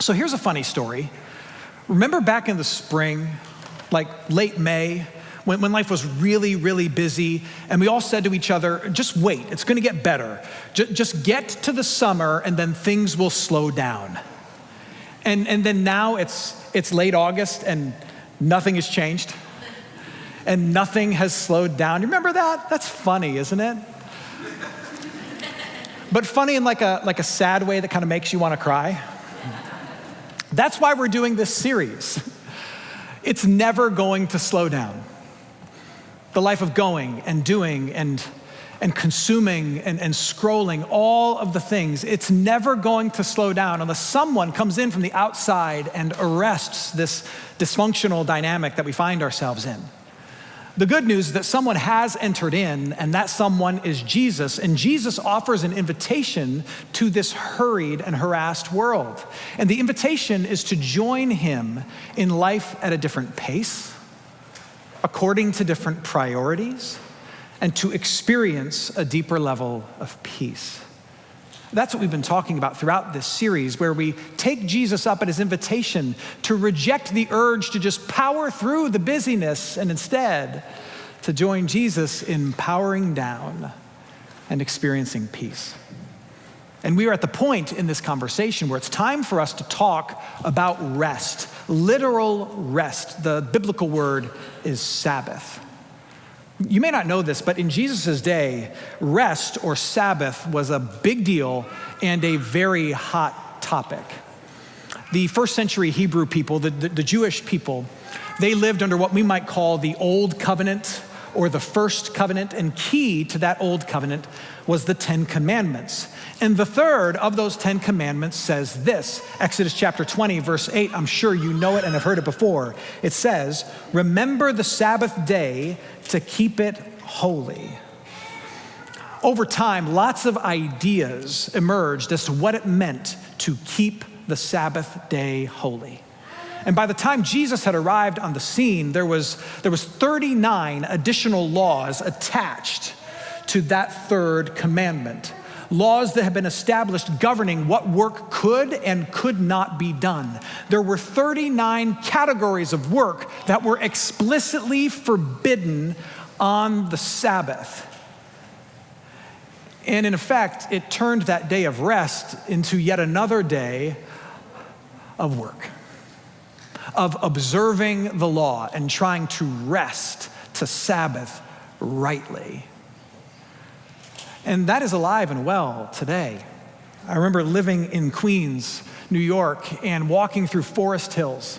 So here's a funny story. Remember back in the spring, like late May, when life was really, really busy, and we all said to each other, just wait, it's gonna get better. Just get to the summer and then things will slow down. And then now it's late August and nothing has changed. And nothing has slowed down. You remember that? That's funny, isn't it? But funny in like a sad way that kind of makes you wanna cry. That's why we're doing this series. It's never going to slow down. The life of going and doing and consuming and scrolling, all of the things, it's never going to slow down unless someone comes in from the outside and arrests this dysfunctional dynamic that we find ourselves in. The good news is that someone has entered in, and that someone is Jesus, and Jesus offers an invitation to this hurried and harassed world. And the invitation is to join him in life at a different pace, according to different priorities, and to experience a deeper level of peace. That's what we've been talking about throughout this series, where we take Jesus up at his invitation to reject the urge to just power through the busyness and instead to join Jesus in powering down and experiencing peace. And we are at the point in this conversation where it's time for us to talk about rest, literal rest. The biblical word is Sabbath. You may not know this, but in Jesus' day, rest or Sabbath was a big deal and a very hot topic. The first century Hebrew people, the Jewish people, they lived under what we might call the Old Covenant or the First Covenant, and key to that Old Covenant was the 10 Commandments. And the third of those 10 Commandments says this, Exodus chapter 20, verse 8, I'm sure you know it and have heard it before. It says, remember the Sabbath day to keep it holy. Over time, lots of ideas emerged as to what it meant to keep the Sabbath day holy. And by the time Jesus had arrived on the scene, there was 39 additional laws attached to that third commandment. Laws that had been established governing what work could and could not be done. There were 39 categories of work that were explicitly forbidden on the Sabbath. And in effect, it turned that day of rest into yet another day of work, of observing the law and trying to rest, to Sabbath rightly. And that is alive and well today. I remember living in Queens, New York, and walking through Forest Hills,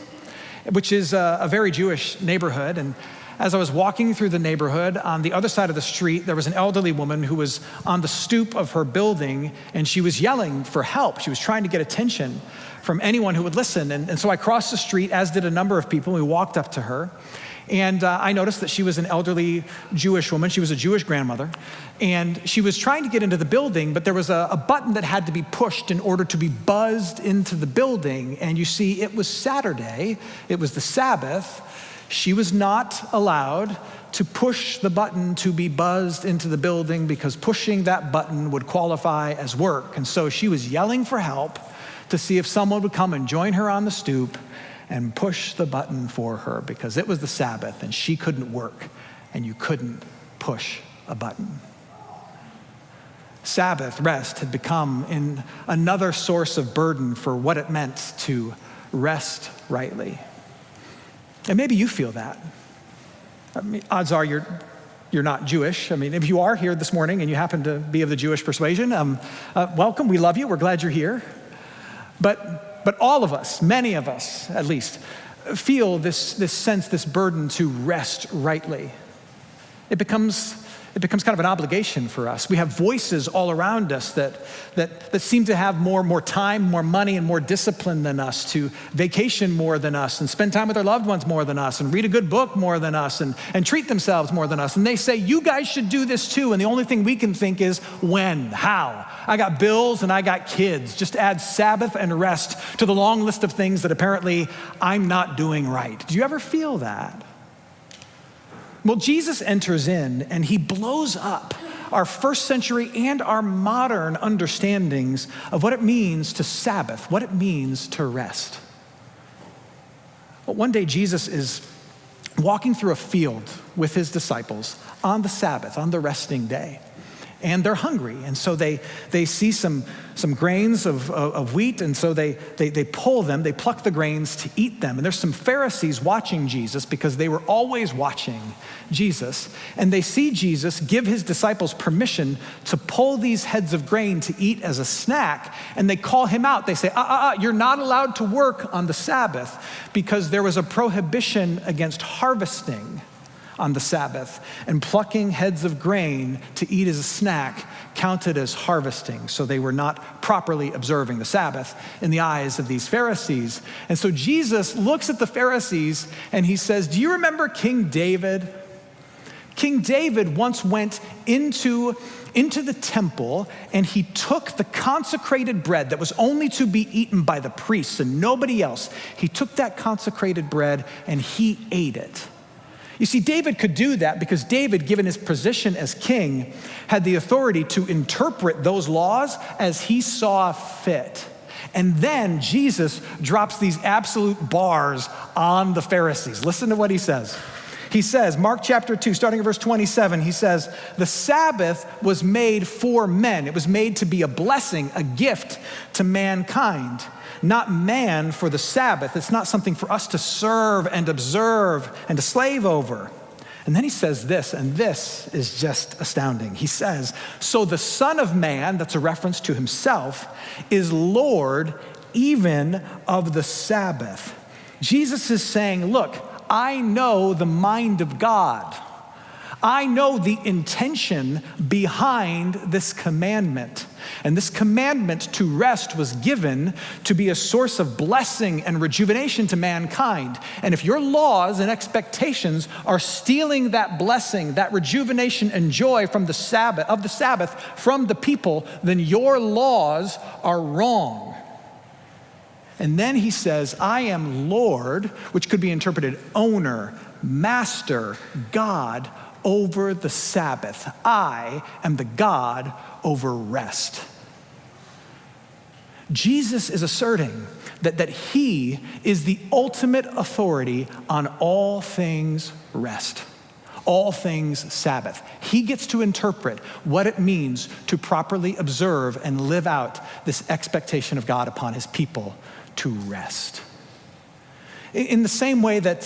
which is a very Jewish neighborhood. And as I was walking through the neighborhood, on the other side of the street, there was an elderly woman who was on the stoop of her building, and she was yelling for help. She was trying to get attention from anyone who would listen. And so I crossed the street, as did a number of people, and we walked up to her. And I noticed that she was an elderly Jewish woman. She was a Jewish grandmother. And she was trying to get into the building, but there was a button that had to be pushed in order to be buzzed into the building. And you see, it was Saturday. It was the Sabbath. She was not allowed to push the button to be buzzed into the building because pushing that button would qualify as work. And so she was yelling for help to see if someone would come and join her on the stoop and push the button for her, because it was the Sabbath and she couldn't work and you couldn't push a button. Sabbath rest had become another source of burden for what it meant to rest rightly. And maybe you feel that. I mean, odds are you're not Jewish. I mean, if you are here this morning and you happen to be of the Jewish persuasion, welcome, we love you, we're glad you're here. But all of us, many of us at least, feel this sense, this burden to rest rightly. It becomes kind of an obligation for us. We have voices all around us that seem to have more time, more money, and more discipline than us, to vacation more than us, and spend time with their loved ones more than us, and read a good book more than us, and treat themselves more than us. And they say, you guys should do this too. And the only thing we can think is when, how. I got bills and I got kids. Just add Sabbath and rest to the long list of things that apparently I'm not doing right. Do you ever feel that? Well, Jesus enters in and he blows up our first century and our modern understandings of what it means to Sabbath, what it means to rest. Well, one day Jesus is walking through a field with his disciples on the Sabbath, on the resting day. And they're hungry, and so they see some grains of wheat, and so they pull them, they pluck the grains to eat them. And there's some Pharisees watching Jesus because they were always watching Jesus. And they see Jesus give his disciples permission to pull these heads of grain to eat as a snack, and they call him out. They say, you're not allowed to work on the Sabbath, because there was a prohibition against harvesting on the Sabbath, and plucking heads of grain to eat as a snack counted as harvesting. So they were not properly observing the Sabbath in the eyes of these Pharisees. And so Jesus looks at the Pharisees and he says, do you remember King David? King David once went into the temple, and he took the consecrated bread that was only to be eaten by the priests and nobody else. He took that consecrated bread and he ate it. You see, David could do that because David, given his position as king, had the authority to interpret those laws as he saw fit. And then Jesus drops these absolute bars on the Pharisees. Listen to what he says. He says, Mark chapter 2, starting at verse 27, he says, the Sabbath was made for men. It was made to be a blessing, a gift to mankind. Not man for the Sabbath. It's not something for us to serve and observe and to slave over. And then he says this, and this is just astounding. He says, so the Son of Man, that's a reference to himself, is Lord even of the Sabbath. Jesus is saying, look, I know the mind of God. I know the intention behind this commandment. And this commandment to rest was given to be a source of blessing and rejuvenation to mankind. And if your laws and expectations are stealing that blessing, that rejuvenation and joy from the Sabbath from the people, then your laws are wrong. And then he says, I am Lord, which could be interpreted owner, master, God, over the Sabbath. I am the God over rest. Jesus is asserting that he is the ultimate authority on all things rest, all things Sabbath. He gets to interpret what it means to properly observe and live out this expectation of God upon his people to rest. In the same way that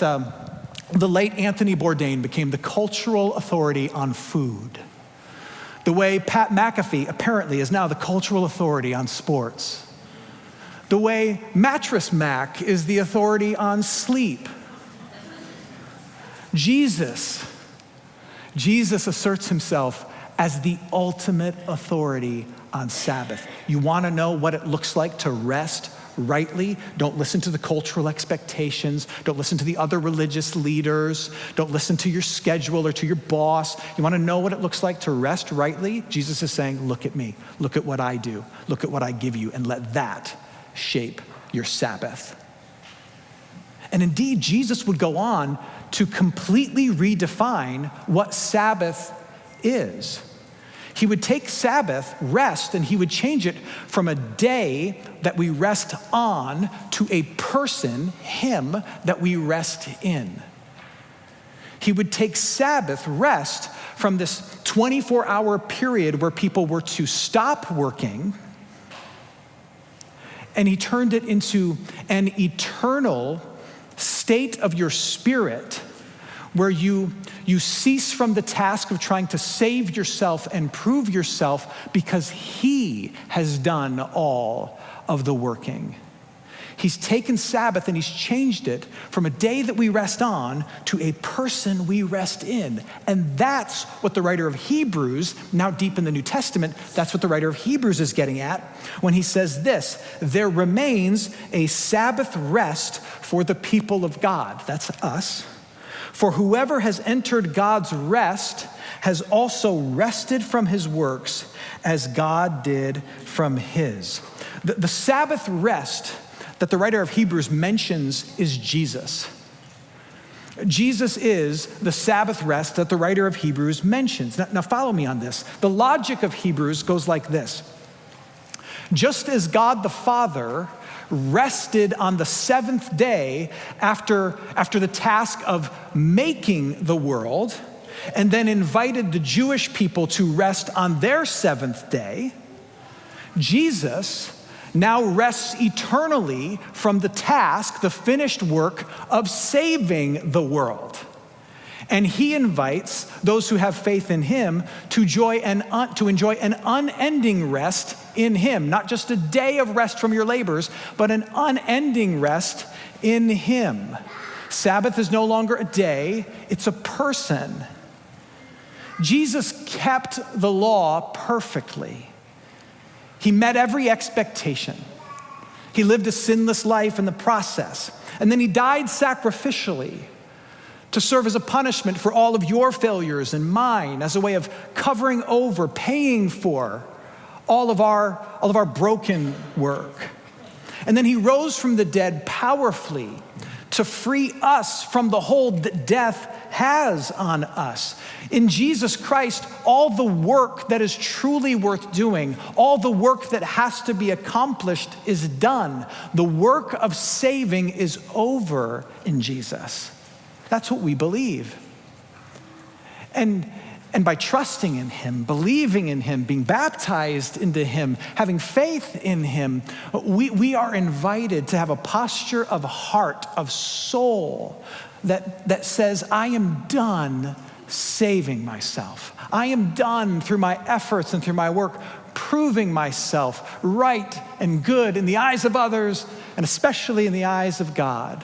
the late Anthony Bourdain became the cultural authority on food. The way Pat McAfee apparently is now the cultural authority on sports. The way Mattress Mac is the authority on sleep. Jesus asserts himself as the ultimate authority on Sabbath. You want to know what it looks like to rest rightly? Don't listen to the cultural expectations. Don't listen to the other religious leaders. Don't listen to your schedule or to your boss. You want to know what it looks like to rest rightly? Jesus is saying, look at me. Look at what I do. Look at what I give you, and let that shape your Sabbath. And indeed, Jesus would go on to completely redefine what Sabbath is. He would take Sabbath, rest, and he would change it from a day that we rest on to a person, him, that we rest in. He would take Sabbath, rest, from this 24-hour period where people were to stop working, and he turned it into an eternal state of your spirit where you cease from the task of trying to save yourself and prove yourself, because he has done all of the working. He's taken Sabbath and he's changed it from a day that we rest on to a person we rest in. And that's what the writer of Hebrews, now deep in the New Testament, that's what the writer of Hebrews is getting at when he says this: there remains a Sabbath rest for the people of God. That's us. For whoever has entered God's rest has also rested from his works as God did from his. The Sabbath rest that the writer of Hebrews mentions is Jesus. Jesus is the Sabbath rest that the writer of Hebrews mentions. Now follow me on this. The logic of Hebrews goes like this. Just as God the Father rested on the seventh day after the task of making the world, and then invited the Jewish people to rest on their seventh day, Jesus now rests eternally from the task, the finished work of saving the world. And he invites those who have faith in him to enjoy an unending rest in him. Not just a day of rest from your labors, but an unending rest in him. Sabbath is no longer a day, it's a person. Jesus kept the law perfectly. He met every expectation. He lived a sinless life in the process. And then he died sacrificially to serve as a punishment for all of your failures and mine, as a way of covering over, paying for all of our broken work. And then he rose from the dead powerfully to free us from the hold that death has on us. In Jesus Christ, all the work that is truly worth doing, all the work that has to be accomplished is done. The work of saving is over in Jesus. That's what we believe. And by trusting in him, believing in him, being baptized into him, having faith in him, we are invited to have a posture of heart, of soul, that says, I am done saving myself. I am done through my efforts and through my work proving myself right and good in the eyes of others, and especially in the eyes of God,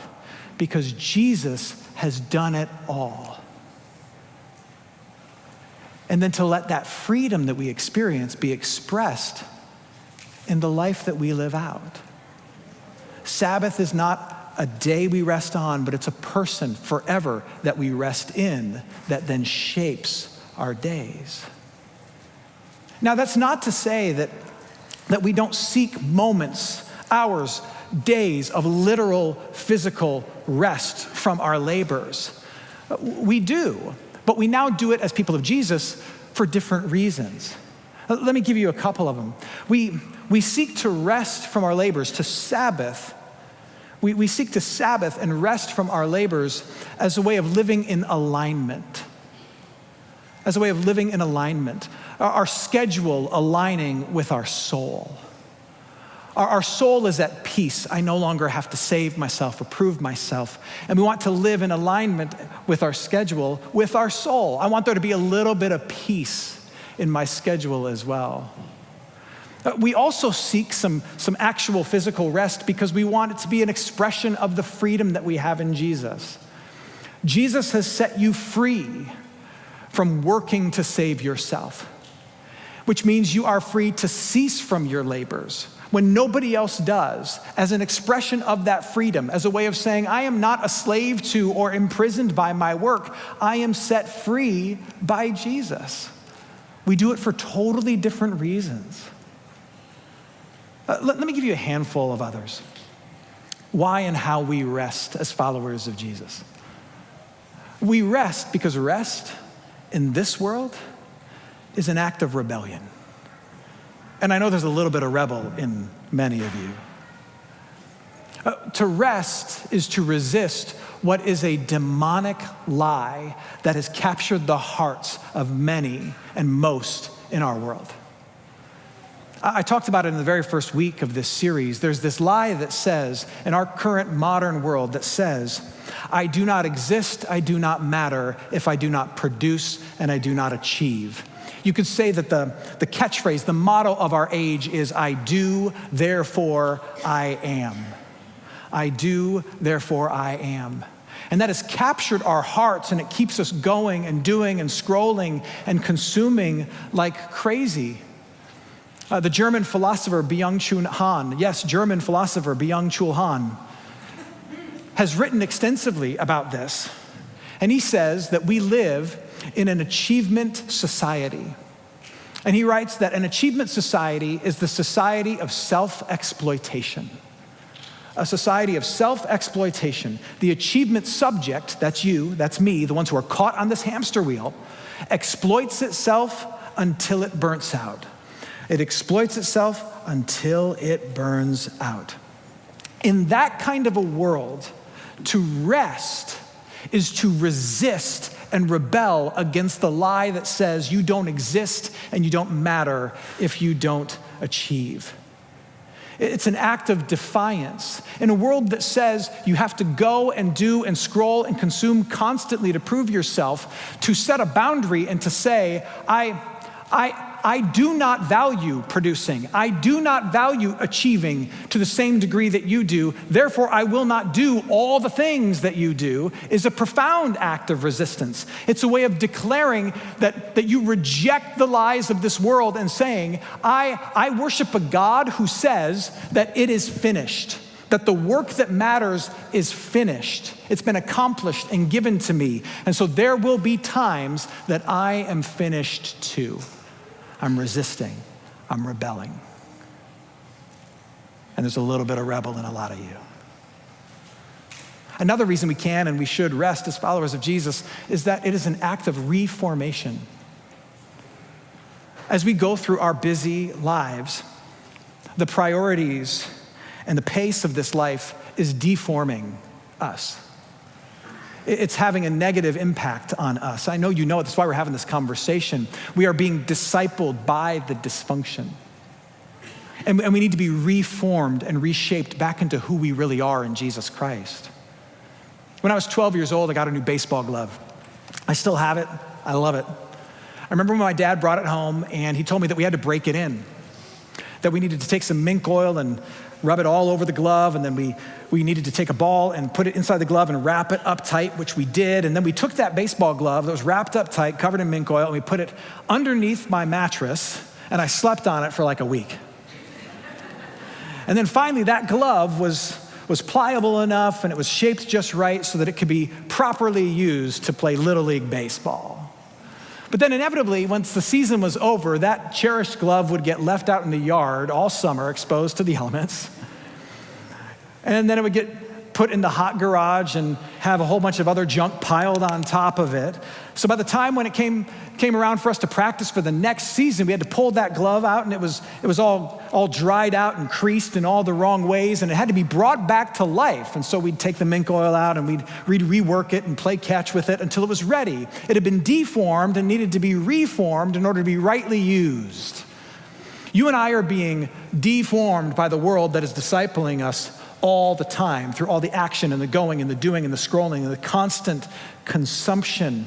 because Jesus has done it all. And then to let that freedom that we experience be expressed in the life that we live out. Sabbath is not a day we rest on, but it's a person forever that we rest in that then shapes our days. Now, that's not to say that we don't seek moments, hours, days of literal physical rest from our labors. We do, but we now do it as people of Jesus for different reasons. Let me give you a couple of them. We seek to rest from our labors, to Sabbath. We seek to Sabbath and rest from our labors as a way of living in alignment. As a way of living in alignment. Our schedule aligning with our soul. Our soul is at peace. I no longer have to save myself or prove myself. And we want to live in alignment with our schedule, with our soul. I want there to be a little bit of peace in my schedule as well. We also seek some actual physical rest because we want it to be an expression of the freedom that we have in Jesus. Jesus has set you free from working to save yourself, which means you are free to cease from your labors when nobody else does, as an expression of that freedom, as a way of saying, I am not a slave to or imprisoned by my work. I am set free by Jesus. We do it for totally different reasons. Let me give you a handful of others. Why and how we rest as followers of Jesus. We rest because rest in this world is an act of rebellion. And I know there's a little bit of rebel in many of you. To rest is to resist what is a demonic lie that has captured the hearts of many and most in our world. I talked about it in the very first week of this series. There's this lie that says, in our current modern world, that says, I do not exist, I do not matter if I do not produce and I do not achieve. You could say that the catchphrase, the motto of our age is, I do, therefore I am. I do, therefore I am. And that has captured our hearts, and it keeps us going and doing and scrolling and consuming like crazy. The German philosopher Byung-Chul Han, yes, German philosopher Byung-Chul Han, has written extensively about this. And he says that we live in an achievement society. And he writes that an achievement society is the society of self-exploitation. a society of self-exploitation. The achievement subject, that's you, that's me, the ones who are caught on this hamster wheel, exploits itself until it burns out. It exploits itself until it burns out. In that kind of a world, to rest is to resist and rebel against the lie that says you don't exist and you don't matter if you don't achieve. It's an act of defiance. In a world that says you have to go and do and scroll and consume constantly to prove yourself, to set a boundary and to say, I do not value producing. I do not value achieving to the same degree that you do. Therefore, I will not do all the things that you do, is a profound act of resistance. It's a way of declaring that you reject the lies of this world and saying, I worship a God who says that it is finished, that the work that matters is finished. It's been accomplished and given to me. And so there will be times that I am finished too. I'm resisting, I'm rebelling. And there's a little bit of rebel in a lot of you. Another reason we can and we should rest as followers of Jesus is that it is an act of reformation. As we go through our busy lives, the priorities and the pace of this life is deforming us. It's having a negative impact on us. I know you know it. That's why we're having this conversation. We are being discipled by the dysfunction. And we need to be reformed and reshaped back into who we really are in Jesus Christ. When I was 12 years old, I got a new baseball glove. I still have it. I love it. I remember when my dad brought it home and he told me that we had to break it in, that we needed to take some mink oil and rub it all over the glove, and then we needed to take a ball and put it inside the glove and wrap it up tight, which we did. And then we took that baseball glove that was wrapped up tight, covered in mink oil, and we put it underneath my mattress, and I slept on it for like a week. And then finally that glove was pliable enough and it was shaped just right so that it could be properly used to play Little League baseball. But then inevitably, once the season was over, that cherished glove would get left out in the yard all summer, exposed to the elements. And then it would get put in the hot garage and have a whole bunch of other junk piled on top of it. So by the time when it came around for us to practice for the next season, we had to pull that glove out, and it was all dried out and creased in all the wrong ways, and it had to be brought back to life. And so we'd take the mink oil out and we'd rework it and play catch with it until it was ready. It had been deformed and needed to be reformed in order to be rightly used. You and I are being deformed by the world that is discipling us all the time through all the action and the going and the doing and the scrolling and the constant consumption.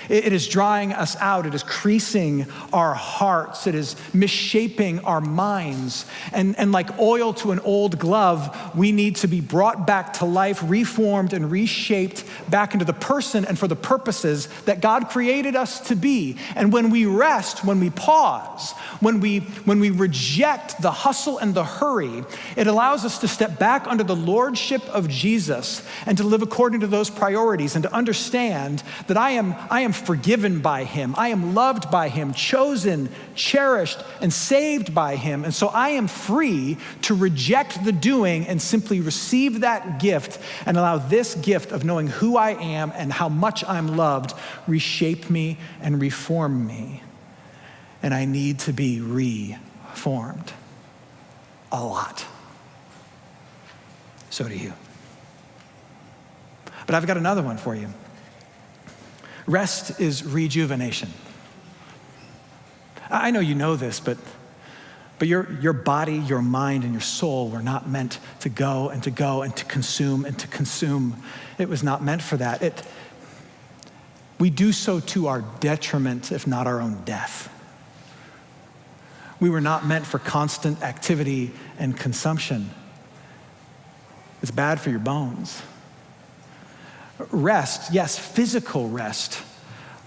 It is drying us out. It is creasing our hearts. It is misshaping our minds. And like oil to an old glove, we need to be brought back to life, reformed and reshaped back into the person and for the purposes that God created us to be. And when we rest, when we pause, when we reject the hustle and the hurry, it allows us to step back under the lordship of Jesus and to live according to those priorities and to understand that I am forgiven by him. I am loved by him, chosen, cherished, and saved by him. And so I am free to reject the doing and simply receive that gift and allow this gift of knowing who I am and how much I'm loved reshape me and reform me. And I need to be reformed a lot. So do you. But I've got another one for you. Rest is rejuvenation. I know you know this, but your body, your mind, and your soul were not meant to go and to go and to consume and to consume. It was not meant for that. We do so to our detriment, if not our own death. We were not meant for constant activity and consumption. It's bad for your bones. Rest, yes, physical rest,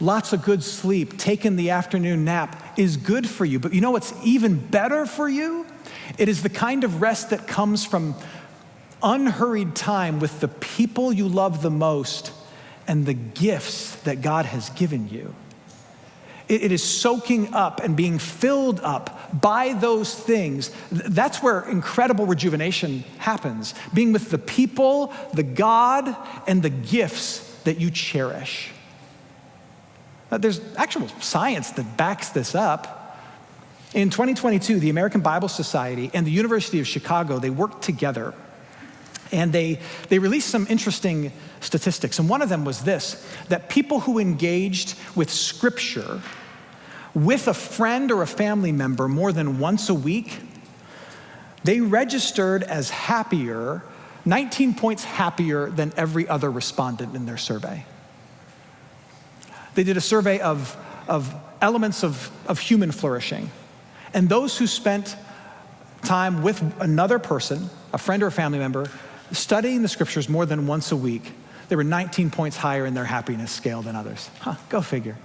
lots of good sleep, taking the afternoon nap is good for you. But you know what's even better for you? It is the kind of rest that comes from unhurried time with the people you love the most and the gifts that God has given you. It is soaking up and being filled up by those things. That's where incredible rejuvenation happens. Being with the people, the God, and the gifts that you cherish. There's actual science that backs this up. In 2022, the American Bible Society and the University of Chicago, they worked together. And they released some interesting statistics. And one of them was this, that people who engaged with Scripture with a friend or a family member more than once a week, they registered as happier, 19 points happier than every other respondent in their survey. They did a survey of elements of human flourishing. And those who spent time with another person, a friend or a family member, studying the scriptures more than once a week, they were 19 points higher in their happiness scale than others. Go figure.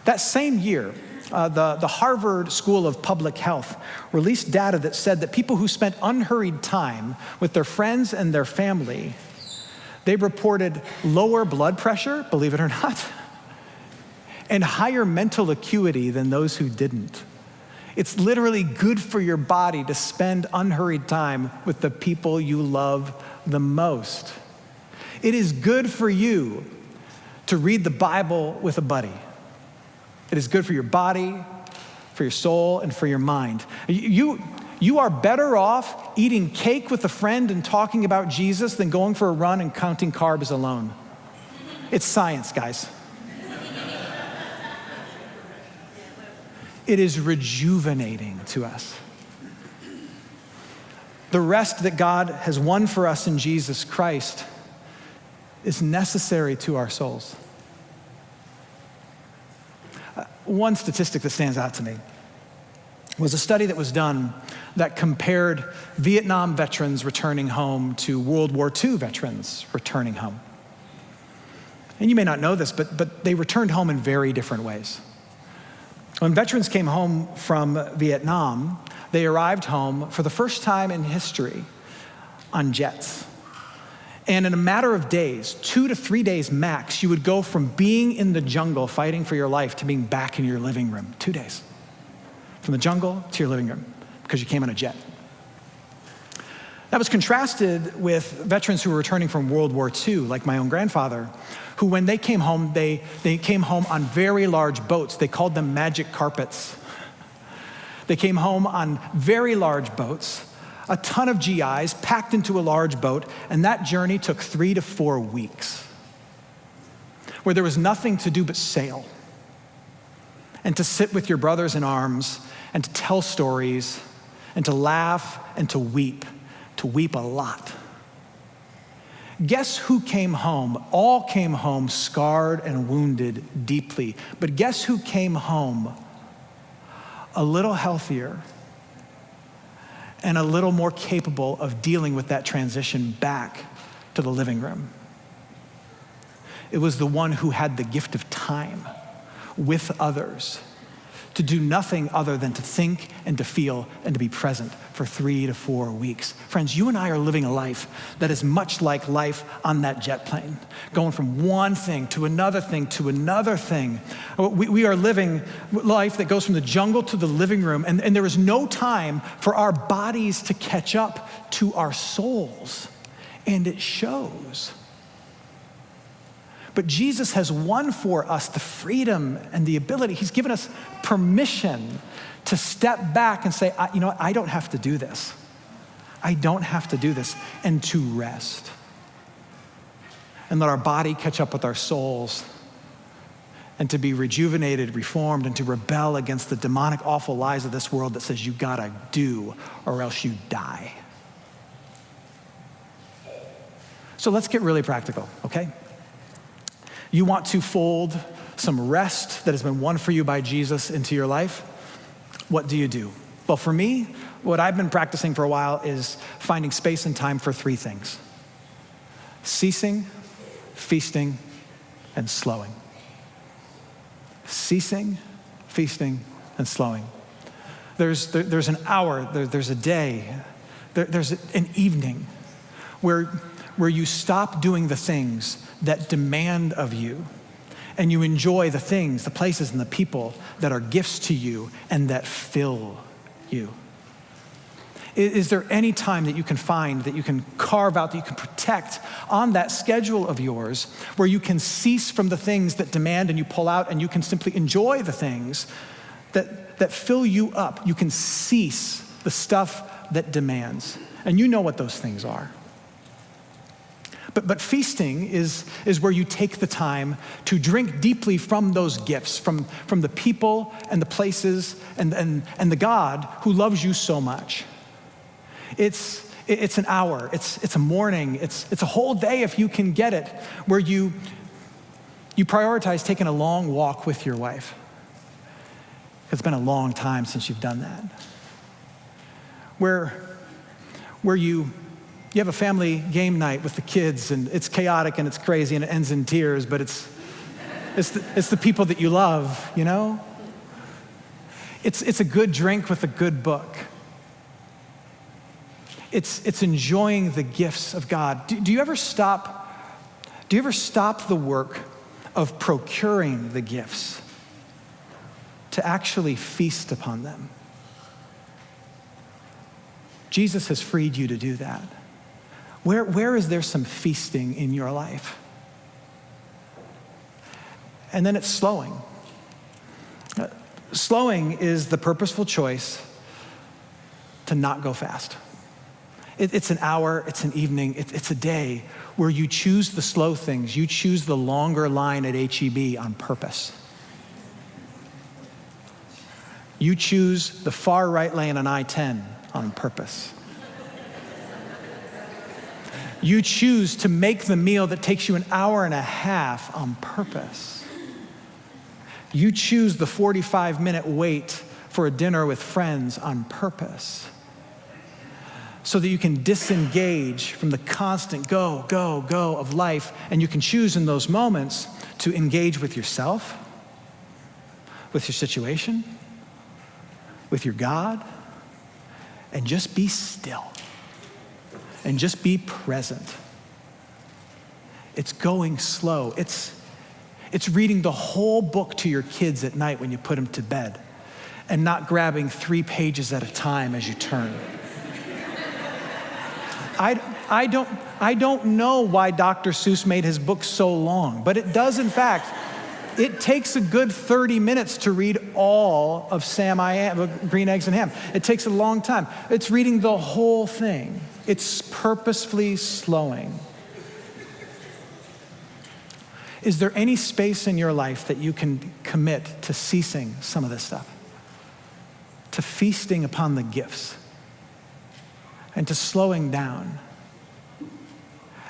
That same year, the Harvard School of Public Health released data that said that people who spent unhurried time with their friends and their family, they reported lower blood pressure, believe it or not, and higher mental acuity than those who didn't. It's literally good for your body to spend unhurried time with the people you love the most. It is good for you to read the Bible with a buddy. It is good for your body, for your soul, and for your mind. You are better off eating cake with a friend and talking about Jesus than going for a run and counting carbs alone. It's science, guys. It is rejuvenating to us. The rest that God has won for us in Jesus Christ is necessary to our souls. One statistic that stands out to me was a study that was done that compared Vietnam veterans returning home to World War II veterans returning home. And you may not know this, but they returned home in very different ways. When veterans came home from Vietnam, they arrived home for the first time in history on jets. And in a matter of days, 2 to 3 days max, you would go from being in the jungle fighting for your life to being back in your living room. 2 days. From the jungle to your living room because you came on a jet. That was contrasted with veterans who were returning from World War II, like my own grandfather, who when they came home, they came home on very large boats. They called them magic carpets. They came home on very large boats, a ton of GIs packed into a large boat, and that journey took 3 to 4 weeks, where there was nothing to do but sail and to sit with your brothers in arms and to tell stories and to laugh and to weep a lot. Guess who came home? All came home scarred and wounded deeply. But guess who came home a little healthier and a little more capable of dealing with that transition back to the living room? It was the one who had the gift of time with others to do nothing other than to think and to feel and to be present for 3 to 4 weeks. Friends, you and I are living a life that is much like life on that jet plane, going from one thing to another thing to another thing. We are living life that goes from the jungle to the living room, and there is no time for our bodies to catch up to our souls, and it shows. But Jesus has won for us the freedom and the ability. He's given us permission to step back and say, I don't have to do this. I don't have to do this, and to rest. And let our body catch up with our souls, and to be rejuvenated, reformed, and to rebel against the demonic, awful lies of this world that says you gotta do or else you die. So let's get really practical, okay? You want to fold some rest that has been won for you by Jesus into your life? What do you do? Well, for me, what I've been practicing for a while is finding space and time for 3 things: ceasing, feasting, and slowing. Ceasing, feasting, and slowing. There's an hour, there's a day, there's an evening where you stop doing the things that demand of you, and you enjoy the things, the places, and the people that are gifts to you and that fill you? Is there any time that you can find, that you can carve out, that you can protect on that schedule of yours where you can cease from the things that demand and you pull out, and you can simply enjoy the things that fill you up? You can cease the stuff that demands. And you know what those things are. But feasting is where you take the time to drink deeply from those gifts, from the people and the places and the God who loves you so much. It's an hour, it's a morning, it's a whole day if you can get it, where you prioritize taking a long walk with your wife. It's been a long time since you've done that. Where you have a family game night with the kids, and it's chaotic and it's crazy and it ends in tears, but it's the people that you love, you know? It's a good drink with a good book. It's enjoying the gifts of God. Do you ever stop the work of procuring the gifts to actually feast upon them? Jesus has freed you to do that. Where is there some feasting in your life? And then it's slowing. Slowing is the purposeful choice to not go fast. It's an hour, it's an evening, it's a day where you choose the slow things. You choose the longer line at H-E-B on purpose. You choose the far right lane on I-10 on purpose. You choose to make the meal that takes you an hour and a half on purpose. You choose the 45-minute wait for a dinner with friends on purpose, so that you can disengage from the constant go, go, go of life, and you can choose in those moments to engage with yourself, with your situation, with your God, and just be still, and just be present. It's going slow. It's reading the whole book to your kids at night when you put them to bed, and not grabbing 3 pages at a time as you turn. I don't know why Dr. Seuss made his book so long, but it does, in fact. It takes a good 30 minutes to read all of Sam I Am, Green Eggs and Ham. It takes a long time. It's reading the whole thing. It's purposefully slowing. Is there any space in your life that you can commit to ceasing some of this stuff? To feasting upon the gifts? And to slowing down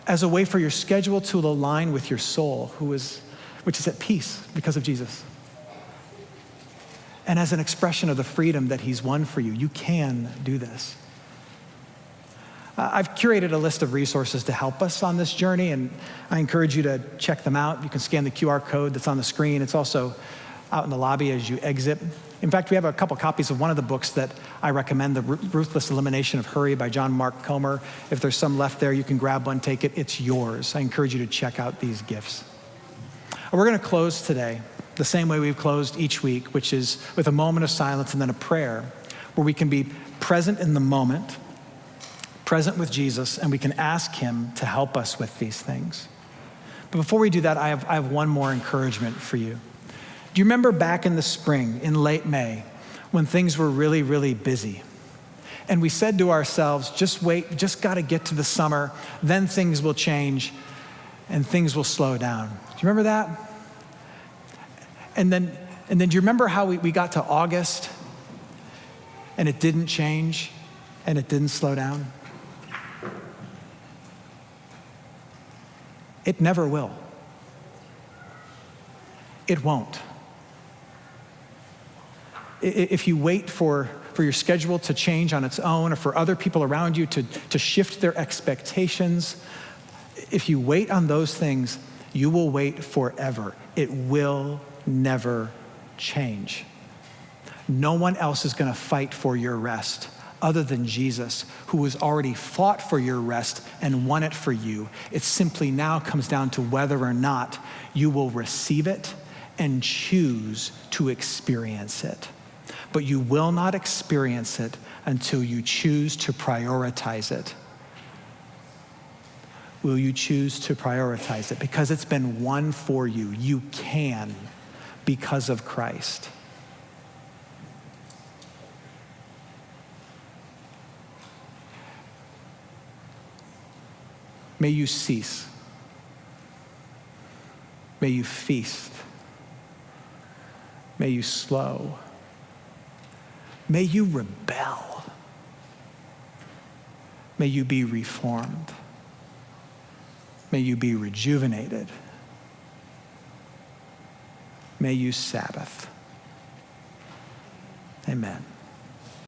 as a way for your schedule to align with your soul, which is at peace because of Jesus. And as an expression of the freedom that he's won for you, you can do this. I've curated a list of resources to help us on this journey, and I encourage you to check them out. You can scan the QR code that's on the screen. It's also out in the lobby as you exit. In fact, we have a couple copies of one of the books that I recommend, The Ruthless Elimination of Hurry by John Mark Comer. If there's some left there, you can grab one, take it. It's yours. I encourage you to check out these gifts. We're going to close today the same way we've closed each week, which is with a moment of silence and then a prayer where we can be present in the moment, present with Jesus, and we can ask him to help us with these things. But before we do that, I have one more encouragement for you. Do you remember back in the spring, in late May, when things were really, really busy? And we said to ourselves, just wait, just got to get to the summer, then things will change and things will slow down. Do you remember that? And then do you remember how we got to August and it didn't change and it didn't slow down? It never will. It won't. If you wait for your schedule to change on its own, or for other people around you to shift their expectations, if you wait on those things, you will wait forever. It will never change. No one else is going to fight for your rest other than Jesus, who has already fought for your rest and won it for you. It simply now comes down to whether or not you will receive it and choose to experience it. But you will not experience it until you choose to prioritize it. Will you choose to prioritize it? Because it's been won for you. You can because of Christ. May you cease. May you feast. May you slow. May you rebel. May you be reformed. May you be rejuvenated. May you Sabbath. Amen.